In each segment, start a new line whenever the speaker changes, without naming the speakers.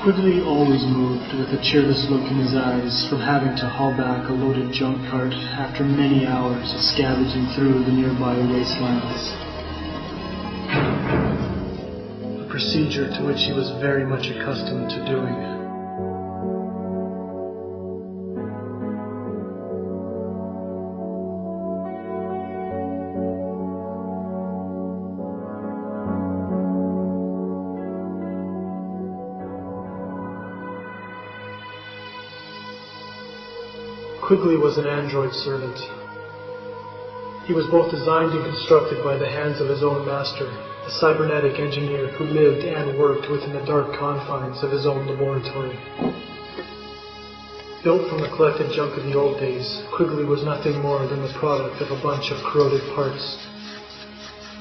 Quigley always moved with a cheerless look in his eyes from having to haul back a loaded junk cart after many hours of scavenging through the nearby wastelands. A procedure to which he was very much accustomed to doing. Quigley was an android servant. He was both designed and constructed by the hands of his own master, a cybernetic engineer who lived and worked within the dark confines of his own laboratory. Built from the collected junk of the old days, Quigley was nothing more than the product of a bunch of corroded parts.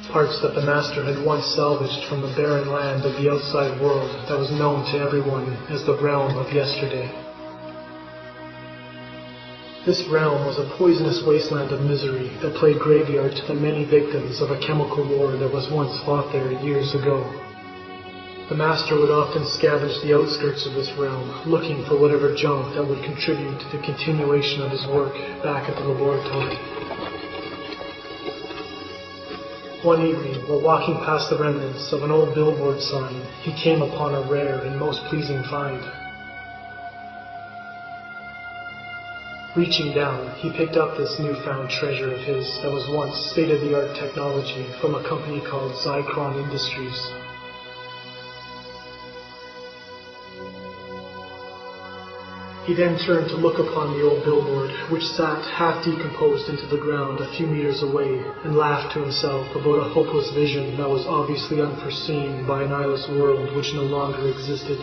Parts that the master had once salvaged from the barren land of the outside world that was known to everyone as the realm of yesterday. This realm was a poisonous wasteland of misery that played graveyard to the many victims of a chemical war that was once fought there years ago. The master would often scavenge the outskirts of this realm, looking for whatever junk that would contribute to the continuation of his work back at the laboratory. One evening, while walking past the remnants of an old billboard sign, he came upon a rare and most pleasing find. Reaching down, he picked up this newfound treasure of his that was once state-of-the-art technology from a company called Zycron Industries. He then turned to look upon the old billboard, which sat half-decomposed into the ground a few meters away, and laughed to himself about a hopeless vision that was obviously unforeseen by an eyeless world which no longer existed.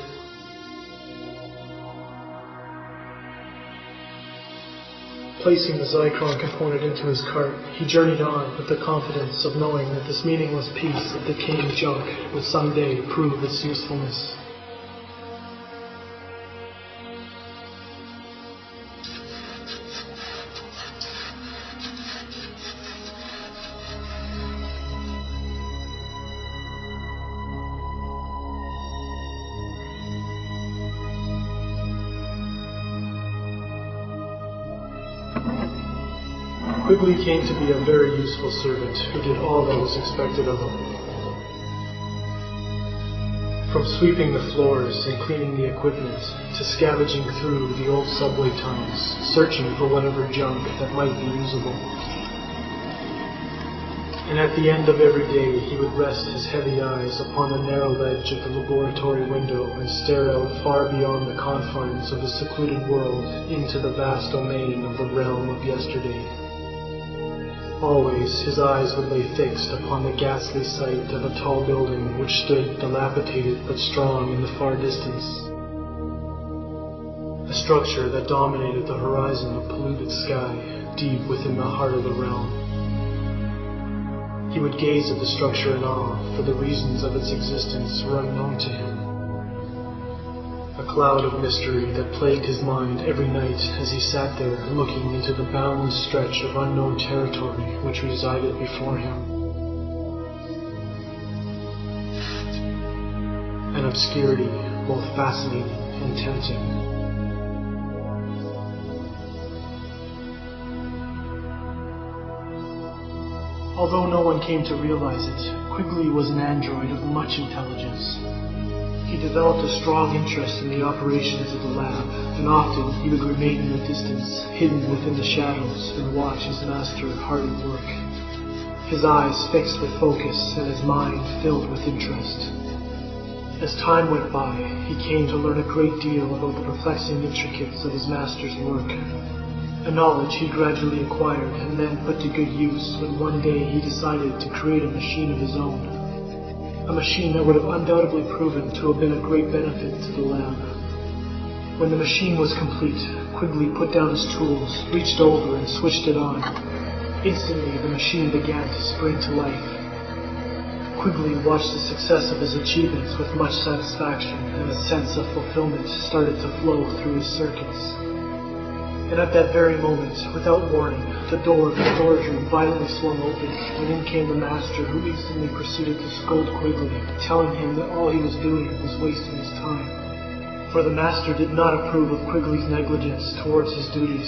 Placing the Zycron component into his cart, he journeyed on with the confidence of knowing that this meaningless piece of decaying junk would someday prove its usefulness. Quigley came to be a very useful servant who did all that was expected of him. From sweeping the floors and cleaning the equipment, to scavenging through the old subway tunnels, searching for whatever junk that might be usable. And at the end of every day, he would rest his heavy eyes upon the narrow ledge of the laboratory window and stare out far beyond the confines of his secluded world into the vast domain of the realm of yesterday. Always his eyes would lay fixed upon the ghastly sight of a tall building which stood dilapidated but strong in the far distance. A structure that dominated the horizon of polluted sky deep within the heart of the realm. He would gaze at the structure in awe, for the reasons of its existence were unknown to him. A cloud of mystery that plagued his mind every night as he sat there looking into the boundless stretch of unknown territory which resided before him. An obscurity both fascinating and tempting. Although no one came to realize it, Quigley was an android of much intelligence. He developed a strong interest in the operations of the lab, and often he would remain in the distance, hidden within the shadows, and watch his master hard at work. His eyes fixed with focus, and his mind filled with interest. As time went by, he came to learn a great deal about the perplexing intricacies of his master's work, a knowledge he gradually acquired and then put to good use when one day he decided to create a machine of his own. A machine that would have undoubtedly proven to have been a great benefit to the lab. When the machine was complete, Quigley put down his tools, reached over and switched it on. Instantly, the machine began to spring to life. Quigley watched the success of his achievements with much satisfaction, and a sense of fulfillment started to flow through his circuits. And at that very moment, without warning, the door of the storage room violently swung open, and in came the master, who instantly proceeded to scold Quigley, telling him that all he was doing was wasting his time. for the master did not approve of Quigley's negligence towards his duties,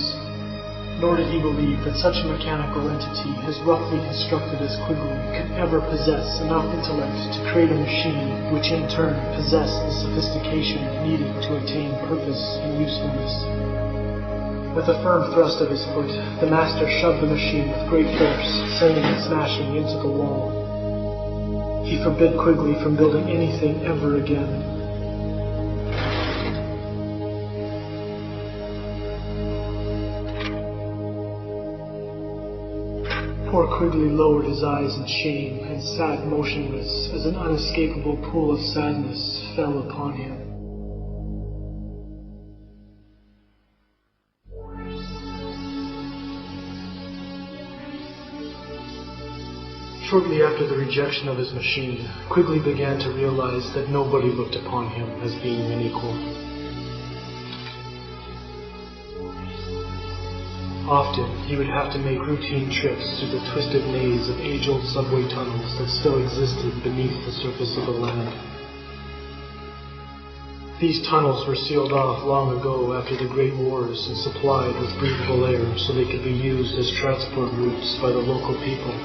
nor did he believe that such a mechanical entity as roughly constructed as Quigley could ever possess enough intellect to create a machine which in turn possessed the sophistication needed to attain purpose and usefulness. With a firm thrust of his foot, the master shoved the machine with great force, sending it smashing into the wall. He forbid Quigley from building anything ever again. Poor Quigley lowered his eyes in shame and sat motionless as an unescapable pool of sadness fell upon him. Shortly after the rejection of his machine, Quigley began to realize that nobody looked upon him as being an equal. Often, he would have to make routine trips through the twisted maze of age-old subway tunnels that still existed beneath the surface of the land. These tunnels were sealed off long ago after the Great Wars and supplied with breathable air so they could be used as transport routes by the local people.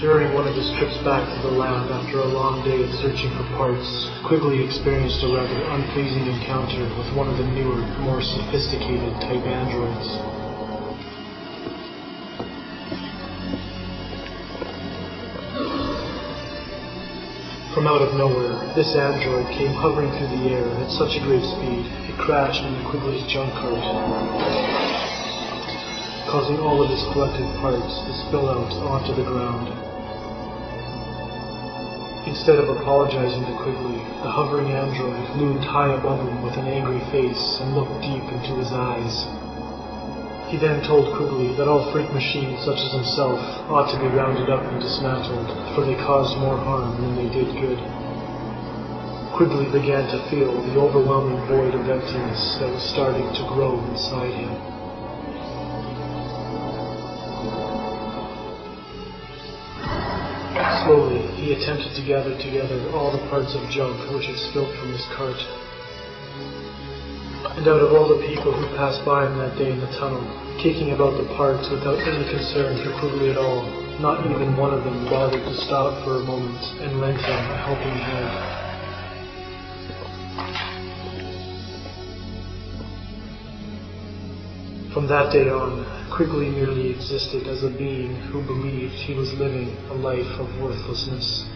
During one of his trips back to the lab after a long day of searching for parts, Quigley experienced a rather unpleasing encounter with one of the newer, more sophisticated type androids. From out of nowhere, this android came hovering through the air at such a great speed, it crashed into Quigley's junk cart, causing all of his collected parts to spill out onto the ground. Instead of apologizing to Quigley, the hovering android loomed high above him with an angry face and looked deep into his eyes. He then told Quigley that all freak machines such as himself ought to be rounded up and dismantled, for they caused more harm than they did good. Quigley began to feel the overwhelming void of emptiness that was starting to grow inside him. Slowly, he attempted to gather together all the parts of junk which had spilled from his cart. And out of all the people who passed by him that day in the tunnel, kicking about the parts without any concern for Quigley at all, not even one of them bothered to stop for a moment and lent him a helping hand. From that day on, Quigley merely existed as a being who believed he was living a life of worthlessness.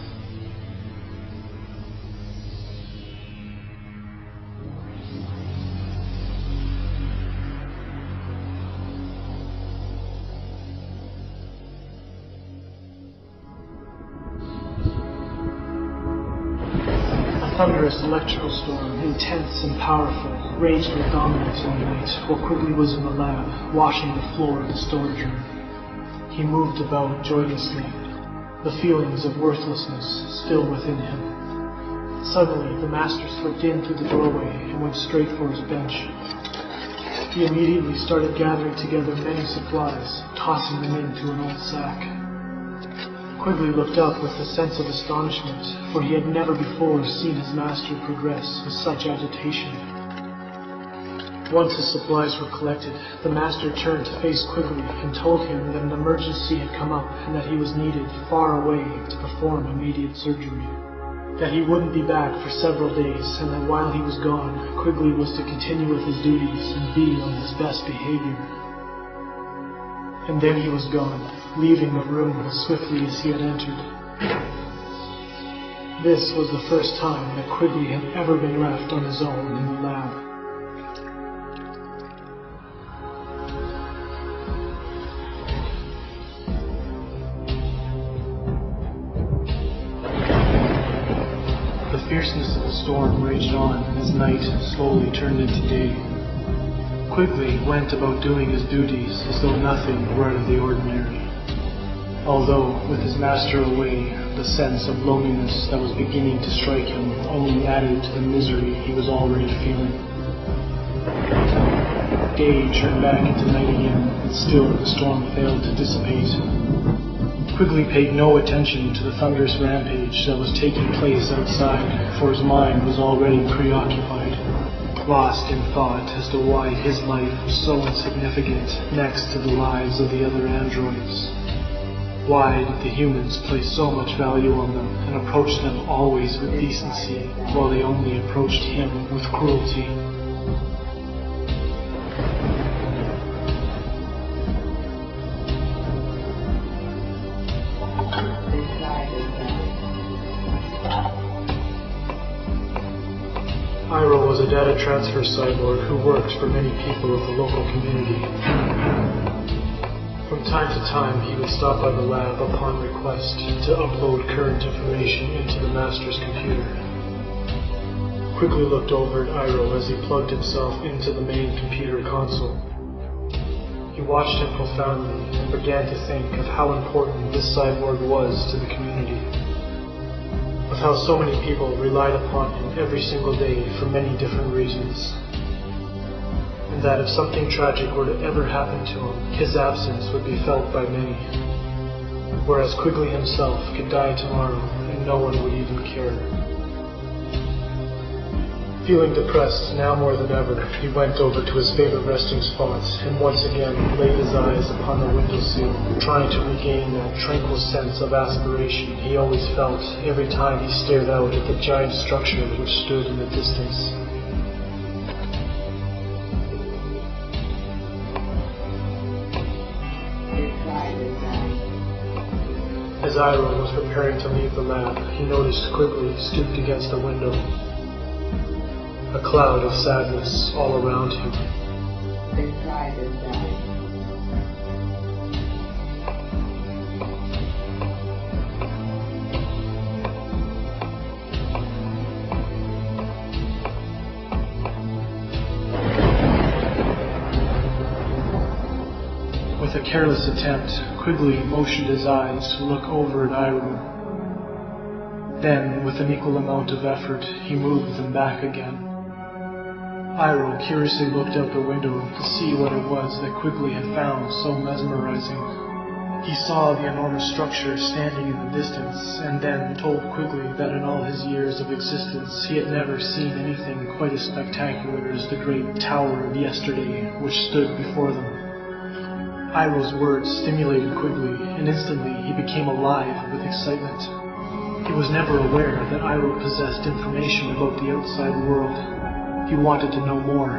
A thunderous electrical storm, intense and powerful, raged with dominance one night while Quigley was in the lab, washing the floor of the storage room. He moved about joylessly, the feelings of worthlessness still within him. Suddenly, the master slipped in through the doorway and went straight for his bench. He immediately started gathering together many supplies, tossing them into an old sack. Quigley looked up with a sense of astonishment, for he had never before seen his master progress with such agitation. Once his supplies were collected, the master turned to face Quigley and told him that an emergency had come up and that he was needed far away to perform immediate surgery. That he wouldn't be back for several days, and that while he was gone, Quigley was to continue with his duties and be on his best behavior. And then he was gone, leaving the room as swiftly as he had entered. This was the first time that Quigley had ever been left on his own in the lab. The fierceness of the storm raged on as night slowly turned into day. Quigley went about doing his duties as though nothing were out of the ordinary. Although, with his master away, the sense of loneliness that was beginning to strike him only added to the misery he was already feeling. day turned back into night again, and still the storm failed to dissipate. Quigley paid no attention to the thunderous rampage that was taking place outside, for his mind was already preoccupied, lost in thought as to why his life was so insignificant next to the lives of the other androids. Why did the humans place so much value on them and approach them always with decency, while they only approached him with cruelty? Iroh was a data transfer cyborg who worked for many people of the local community. From time to time, he would stop by the lab upon request to upload current information into the master's computer. Quigley looked over at Iroh as he plugged himself into the main computer console. He watched him profoundly and began to think of how important this cyborg was to the community, of how so many people relied upon him every single day for many different reasons, and that if something tragic were to ever happen to him, his absence would be felt by many, whereas Quigley himself could die tomorrow and no one would even care. Feeling depressed now more than ever, he went over to his favorite resting spot and once again laid his eyes upon the windowsill, trying to regain that tranquil sense of aspiration he always felt every time he stared out at the giant structure which stood in the distance. As Iroh was preparing to leave the lab, he noticed Quigley stooped against the window. A cloud of sadness all around him. With a careless attempt, Quigley motioned his eyes to look over at Iroh. Then, with an equal amount of effort, he moved them back again. Iroh curiously looked out the window to see what it was that Quigley had found so mesmerizing. He saw the enormous structure standing in the distance, and then told Quigley that in all his years of existence he had never seen anything quite as spectacular as the great Tower of Yesterday which stood before them. Iroh's words stimulated Quigley, and instantly he became alive with excitement. He was never aware that Iroh possessed information about the outside world. He wanted to know more.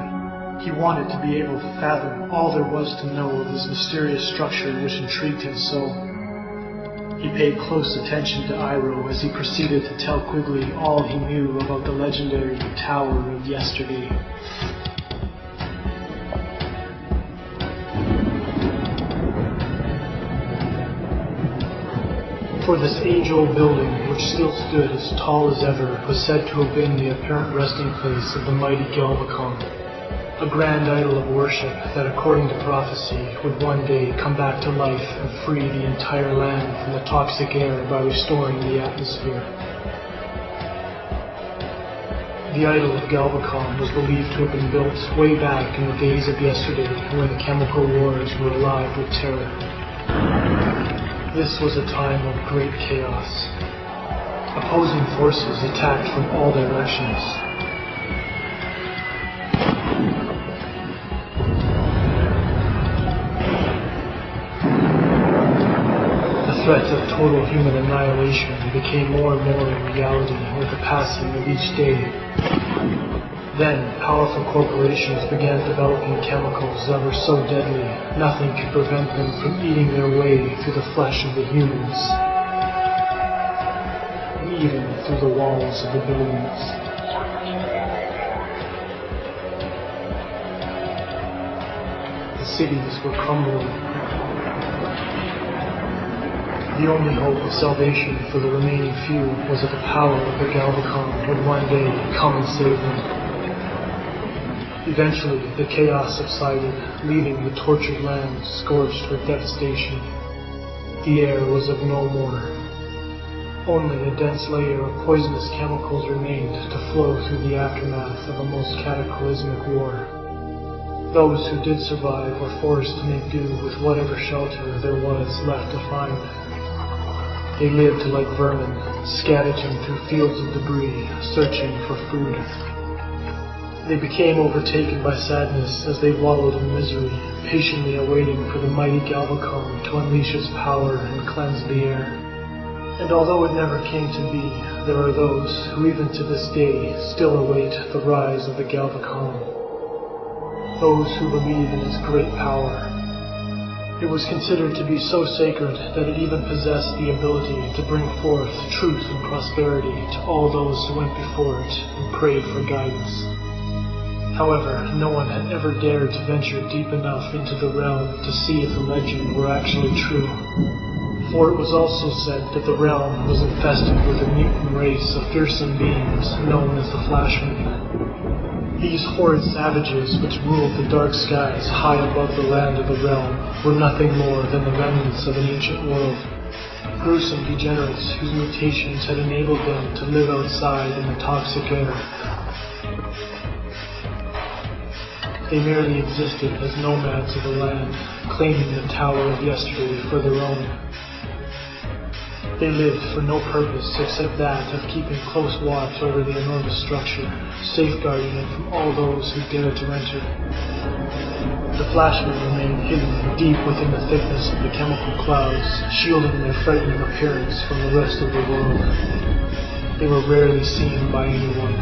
He wanted to be able to fathom all there was to know of this mysterious structure which intrigued him so. He paid close attention to Iroh as he proceeded to tell Quigley all he knew about the legendary Tower of Yesterday. For this age-old building, which still stood as tall as ever, was said to have been the apparent resting place of the mighty Galvacon, a grand idol of worship that, according to prophecy, would one day come back to life and free the entire land from the toxic air by restoring the atmosphere. The idol of Galvacon was believed to have been built way back in the days of yesterday when the chemical wars were alive with terror. This was a time of great chaos. Opposing forces attacked from all directions. The threat of total human annihilation became more and more a reality with the passing of each day. Then, powerful corporations began developing chemicals that were so deadly, nothing could prevent them from eating their way through the flesh of the humans, and even through the walls of the buildings. The cities were crumbling. The only hope of salvation for the remaining few was that the power of the Galvacon would one day come and save them. Eventually, the chaos subsided, leaving the tortured land scorched with devastation. The air was of no more. Only a dense layer of poisonous chemicals remained to flow through the aftermath of a most cataclysmic war. Those who did survive were forced to make do with whatever shelter there was left to find. They lived like vermin, scavenging through fields of debris, searching for food. They became overtaken by sadness as they wallowed in misery, patiently awaiting for the mighty Galvacom to unleash its power and cleanse the air. And although it never came to be, there are those who even to this day still await the rise of the Galvacom. Those who believe in its great power. It was considered to be so sacred that it even possessed the ability to bring forth truth and prosperity to all those who went before it and prayed for guidance. However, no one had ever dared to venture deep enough into the realm to see if the legend were actually true. For it was also said that the realm was infested with a mutant race of fearsome beings known as the Flashmen. These horrid savages which ruled the dark skies high above the land of the realm were nothing more than the remnants of an ancient world. Gruesome degenerates whose mutations had enabled them to live outside in the toxic air. They merely existed as nomads of the land, claiming the Tower of Yesterday for their own. They lived for no purpose except that of keeping close watch over the enormous structure, safeguarding it from all those who dared to enter. The Flashmen remained hidden deep within the thickness of the chemical clouds, shielding their frightening appearance from the rest of the world. They were rarely seen by anyone.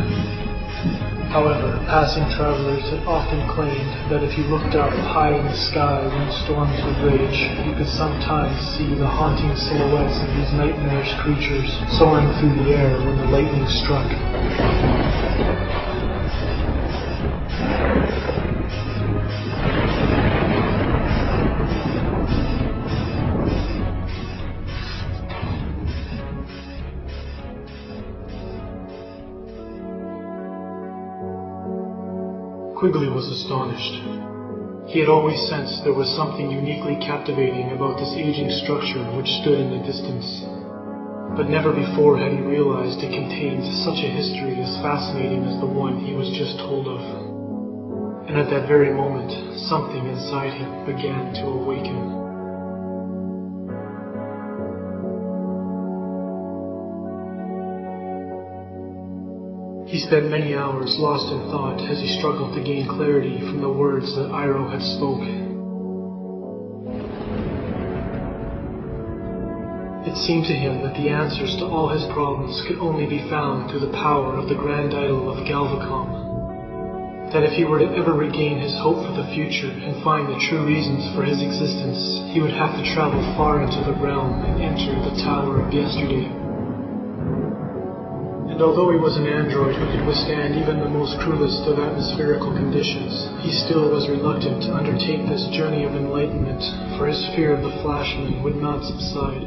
However, passing travelers had often claimed that if you looked up high in the sky when storms would rage, you could sometimes see the haunting silhouettes of these nightmarish creatures soaring through the air when the lightning struck. Quigley was astonished. He had always sensed there was something uniquely captivating about this aging structure which stood in the distance. But never before had he realized it contained such a history as fascinating as the one he was just told of. And at that very moment, something inside him began to awaken. He spent many hours lost in thought as he struggled to gain clarity from the words that Iroh had spoken. It seemed to him that the answers to all his problems could only be found through the power of the grand idol of Galvacom. That if he were to ever regain his hope for the future and find the true reasons for his existence, he would have to travel far into the realm and enter the Tower of Yesterday. And although he was an android who could withstand even the most cruelest of atmospherical conditions, he still was reluctant to undertake this journey of enlightenment, for his fear of the Flashmen would not subside.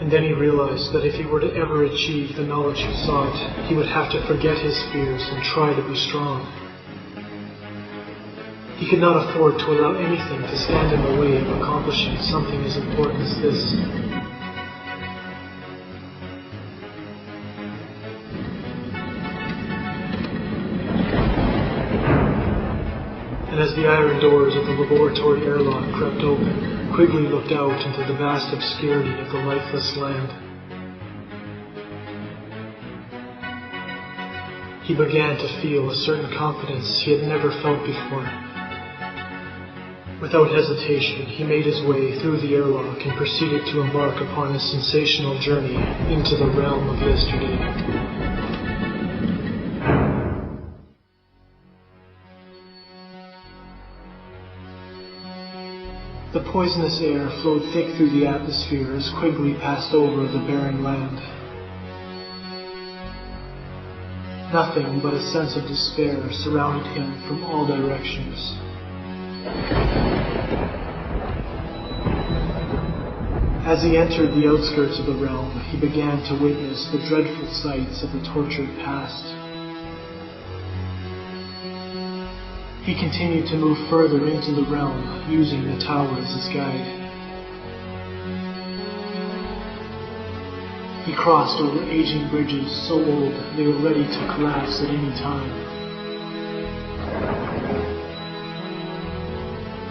And then he realized that if he were to ever achieve the knowledge he sought, he would have to forget his fears and try to be strong. He could not afford to allow anything to stand in the way of accomplishing something as important as this. And as the iron doors of the laboratory airlock crept open, Quigley looked out into the vast obscurity of the lifeless land. He began to feel a certain confidence he had never felt before. Without hesitation, he made his way through the airlock and proceeded to embark upon a sensational journey into the realm of yesterday. The poisonous air flowed thick through the atmosphere as Quigley passed over the barren land. Nothing but a sense of despair surrounded him from all directions. As he entered the outskirts of the realm, he began to witness the dreadful sights of the tortured past. He continued to move further into the realm, using the tower as his guide. He crossed over aging bridges so old they were ready to collapse at any time.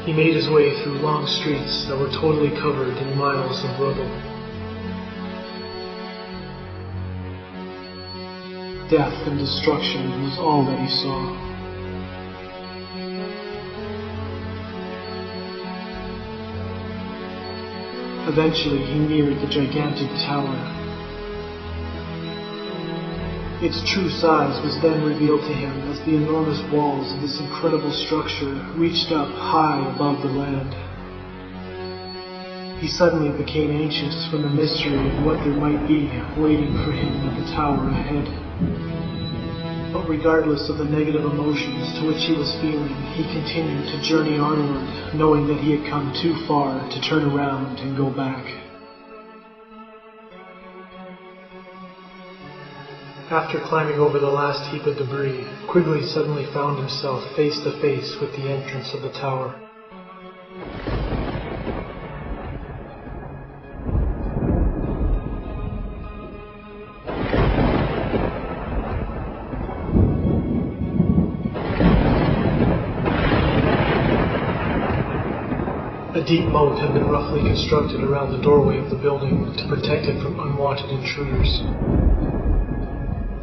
He made his way through long streets that were totally covered in miles of rubble. Death and destruction was all that he saw. Eventually, he neared the gigantic tower. Its true size was then revealed to him as the enormous walls of this incredible structure reached up high above the land. He suddenly became anxious from the mystery of what there might be waiting for him at the tower ahead. But regardless of the negative emotions to which he was feeling, he continued to journey onward, knowing that he had come too far to turn around and go back. After climbing over the last heap of debris, Quigley suddenly found himself face to face with the entrance of the tower. A deep moat had been roughly constructed around the doorway of the building to protect it from unwanted intruders.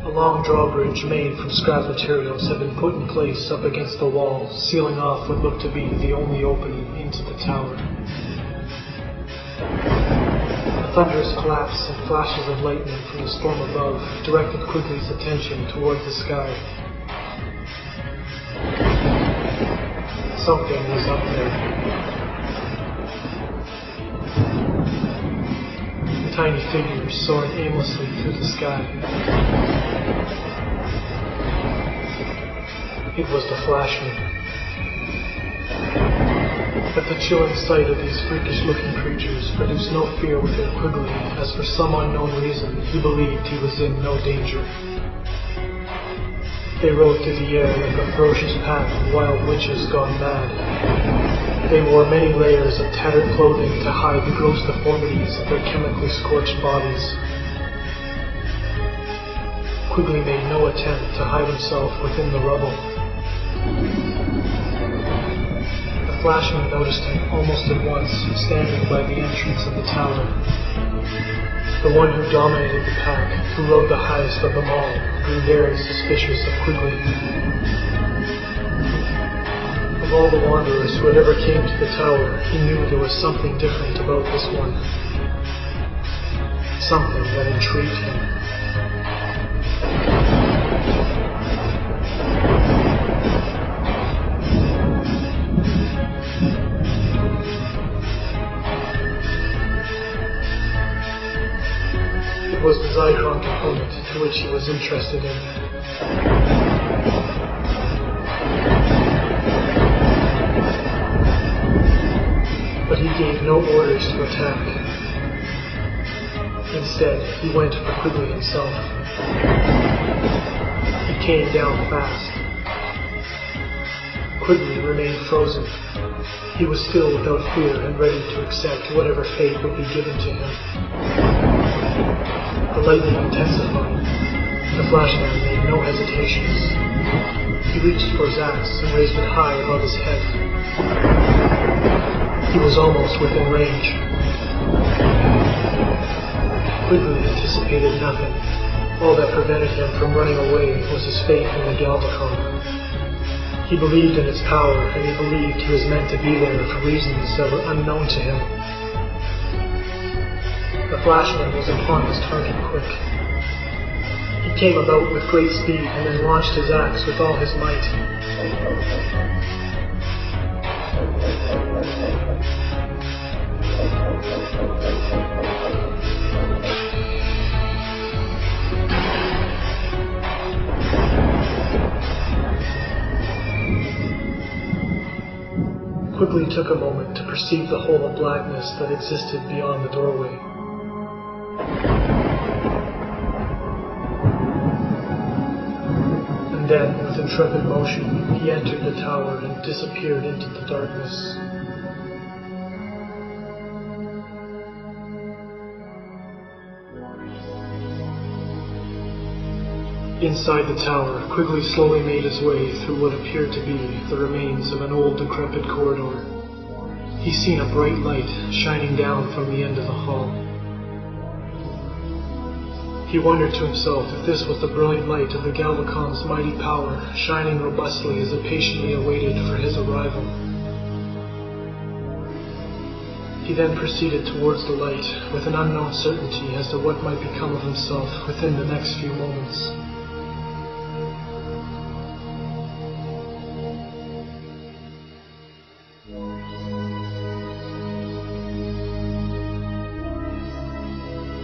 A long drawbridge made from scrap materials had been put in place up against the wall, sealing off what looked to be the only opening into the tower. A thunderous collapse and flashes of lightning from the storm above directed Quigley's attention toward the sky. Something was up there. Tiny figures soaring aimlessly through the sky. It was the Flashman. But the chilling sight of these freakish-looking creatures produced no fear within Quigley, as for some unknown reason he believed he was in no danger. They rode through the air like a ferocious pack of wild witches gone mad. They wore many layers of tattered clothing to hide the gross deformities of their chemically scorched bodies. Quigley made no attempt to hide himself within the rubble. The Flashman noticed him almost at once, standing by the entrance of the tower. The one who dominated the pack, who rode the highest of them all, grew very suspicious of Quigley. Of all the wanderers who had ever came to the tower, he knew there was something different about this one. Something that intrigued him. It was the Zychron component to which he was interested in. But he gave no orders to attack. Instead, he went for Quigley himself. He came down fast. Quigley remained frozen. He was still without fear and ready to accept whatever fate would be given to him. The lightning intensified. The Flashman made no hesitations. He reached for his axe and raised it high above his head. He was almost within range. Quigley anticipated nothing. All that prevented him from running away was his faith in the Galvatron. He believed in its power, and he believed he was meant to be there for reasons that were unknown to him. The Flashman was upon his target quick. He came about with great speed and then launched his axe with all his might. Quigley took a moment to perceive the hole of blackness that existed beyond the doorway. And then, with intrepid motion, he entered the tower and disappeared into the darkness. Inside the tower, Quigley slowly made his way through what appeared to be the remains of an old, decrepit corridor. He seen a bright light shining down from the end of the hall. He wondered to himself if this was the brilliant light of the Galvacom's mighty power, shining robustly as it patiently awaited for his arrival. He then proceeded towards the light with an unknown certainty as to what might become of himself within the next few moments.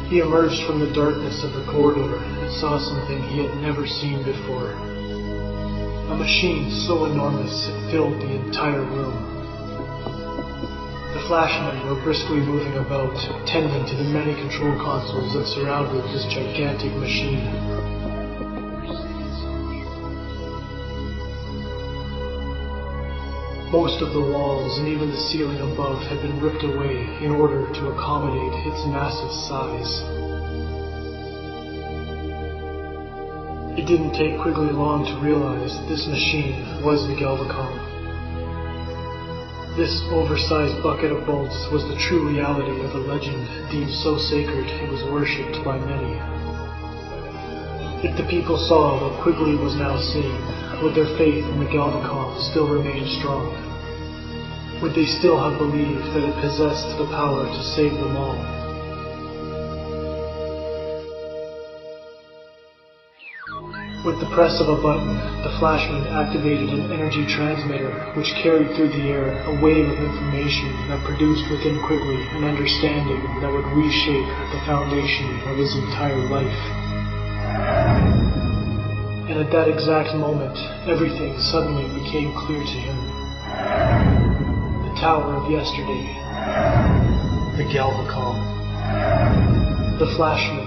He emerged from the darkness of the corridor and saw something he had never seen before. A machine so enormous it filled the entire room. The flashmen were briskly moving about, tending to the many control consoles that surrounded this gigantic machine. Most of the walls and even the ceiling above had been ripped away in order to accommodate its massive size. It didn't take Quigley long to realize that this machine was the Galvacom. This oversized bucket of bolts was the true reality of a legend deemed so sacred it was worshipped by many. If the people saw what Quigley was now seeing, would their faith in the Galvacom still remain strong? Would they still have believed that it possessed the power to save them all? With the press of a button, the flashman activated an energy transmitter which carried through the air a wave of information that produced within Quigley an understanding that would reshape the foundation of his entire life. And at that exact moment, everything suddenly became clear to him. The tower of yesterday, the Galvacom, the flashman,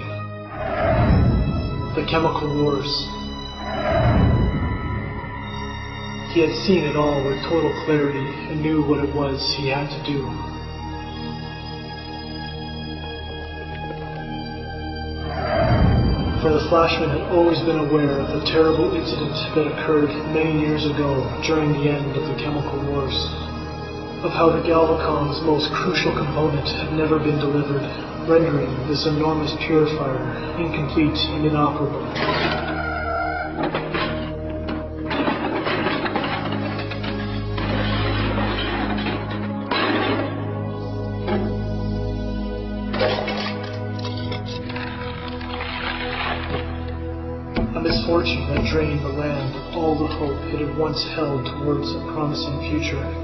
the chemical wars. He had seen it all with total clarity and knew what it was he had to do. For the flashman had always been aware of the terrible incident that occurred many years ago during the end of the chemical wars, of how the Galvacom's most crucial component had never been delivered, rendering this enormous purifier incomplete and inoperable. Misfortune that drained the land of all the hope it had once held towards a promising future.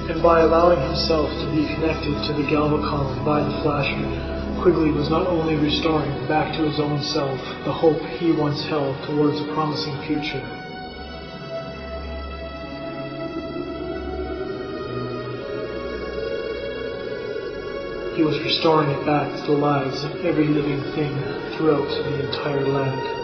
And by allowing himself to be connected to the Galvacom by the flashman, Quigley was not only restoring back to his own self the hope he once held towards a promising future. He was restoring it back to the lives of every living thing throughout the entire land.